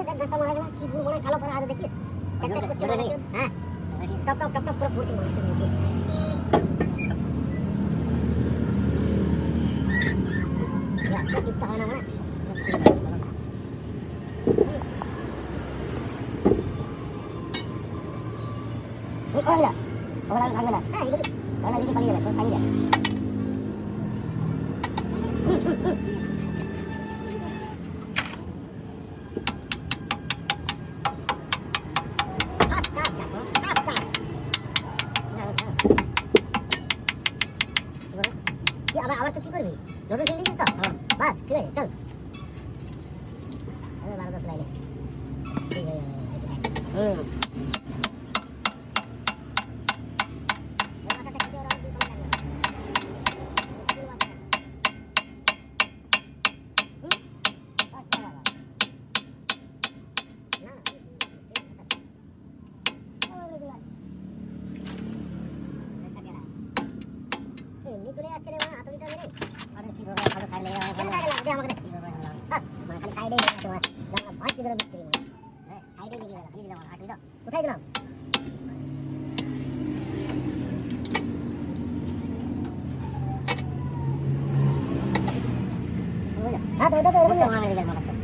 দেখ গাঁটটা মারা গেল কি পুরো মনে কালো পড়া আছে দেখিস চেক চেক করছে মনে হয় হ্যাঁ টপ টপ টপ টপ পুরো পড়ছে মনে হচ্ছে নিচে ya টিপতে হয় না মানে ওই না ওরা ভাঙবে না হ্যাঁ এদিকে ওরা এদিকে পালিয়ে যাবে পালিয়ে যাবে আবার তো কি করবি নতুন সিম দিয়েছিস তো বাস ঠিক আছে চল আরে 12-10 লাইনে ঠিক আছে এমনি চলে যাচ্ছে রে মানে হাতুড়িটা মেরে আরে কি ধরে ভালো সাইড লেগে গেল ভালো লাগে আমাকে কি ধরে ভালো স্যার মানে খালি সাইডে যাচ্ছে মানে জানা ভাই কি ধরে বিক্রি মানে হ্যাঁ সাইডে লেগে গেল খালি দিলাম হাতুড়িটা কোথায় দিলাম হ্যাঁ তো এটা তো এরকম না মেরে গেল মাথা